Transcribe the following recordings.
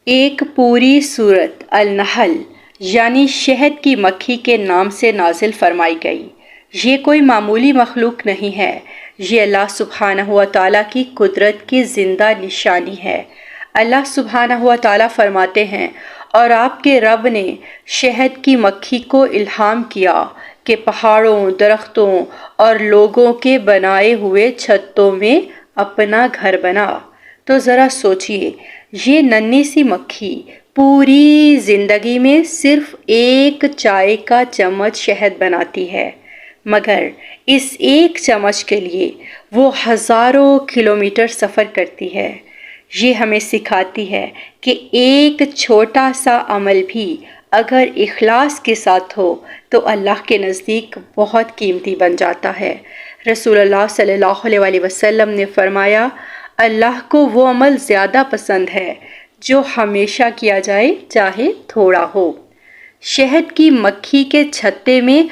ایک پوری سورت النحل یعنی شہد کی مکھی کے نام سے نازل فرمائی گئی۔ یہ کوئی معمولی مخلوق نہیں ہے، یہ اللہ سبحانہ و تعالیٰ کی قدرت کی زندہ نشانی ہے۔ اللہ سبحانہ و تعالیٰ فرماتے ہیں، اور آپ کے رب نے شہد کی مکھی کو الہام کیا کہ پہاڑوں، درختوں اور لوگوں کے بنائے ہوئے چھتوں میں اپنا گھر بنا۔ تو ذرا سوچئے، یہ ننھی سی مکھی پوری زندگی میں صرف ایک چائے کا چمچ شہد بناتی ہے، مگر اس ایک چمچ کے لیے وہ ہزاروں کلومیٹر سفر کرتی ہے۔ یہ ہمیں سکھاتی ہے کہ ایک چھوٹا سا عمل بھی اگر اخلاص کے ساتھ ہو تو اللہ کے نزدیک بہت قیمتی بن جاتا ہے۔ رسول اللہ صلی اللہ علیہ وسلم نے فرمایا، اللہ کو وہ عمل زیادہ پسند ہے جو ہمیشہ کیا جائے چاہے تھوڑا ہو۔ شہد کی مکھی کے چھتے میں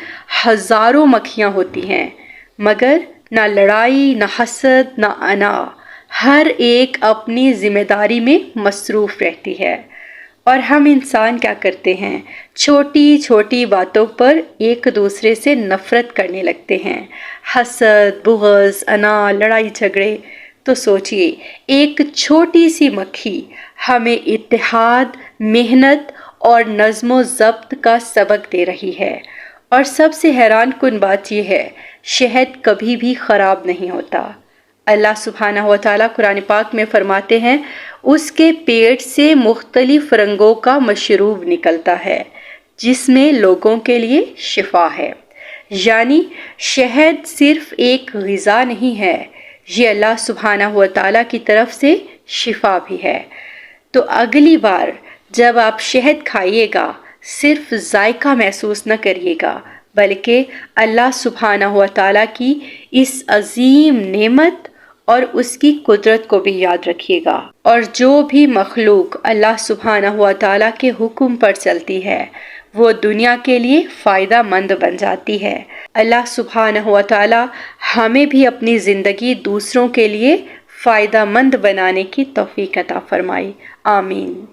ہزاروں مکھیاں ہوتی ہیں، مگر نہ لڑائی، نہ حسد، نہ انا، ہر ایک اپنی ذمہ داری میں مصروف رہتی ہے۔ اور ہم انسان کیا کرتے ہیں؟ چھوٹی چھوٹی باتوں پر ایک دوسرے سے نفرت کرنے لگتے ہیں، حسد، بغض، انا، لڑائی جھگڑے۔ تو سوچئے، ایک چھوٹی سی مکھی ہمیں اتحاد، محنت اور نظم و ضبط کا سبق دے رہی ہے۔ اور سب سے حیران کن بات یہ ہے، شہد کبھی بھی خراب نہیں ہوتا۔ اللہ سبحانہ و تعالیٰ قرآن پاک میں فرماتے ہیں، اس کے پیٹ سے مختلف رنگوں کا مشروب نکلتا ہے جس میں لوگوں کے لیے شفا ہے۔ یعنی شہد صرف ایک غذا نہیں ہے، یہ اللہ سبحانہ و تعالیٰ کی طرف سے شفا بھی ہے۔ تو اگلی بار جب آپ شہد کھائیے گا، صرف ذائقہ محسوس نہ کریے گا، بلکہ اللہ سبحانہ و تعالیٰ کی اس عظیم نعمت اور اس کی قدرت کو بھی یاد رکھیے گا۔ اور جو بھی مخلوق اللہ سبحانہ و تعالیٰ کے حکم پر چلتی ہے، وہ دنیا کے لیے فائدہ مند بن جاتی ہے۔ اللہ سبحانہ و تعالیٰ ہمیں بھی اپنی زندگی دوسروں کے لیے فائدہ مند بنانے کی توفیق عطا فرمائے۔ آمین۔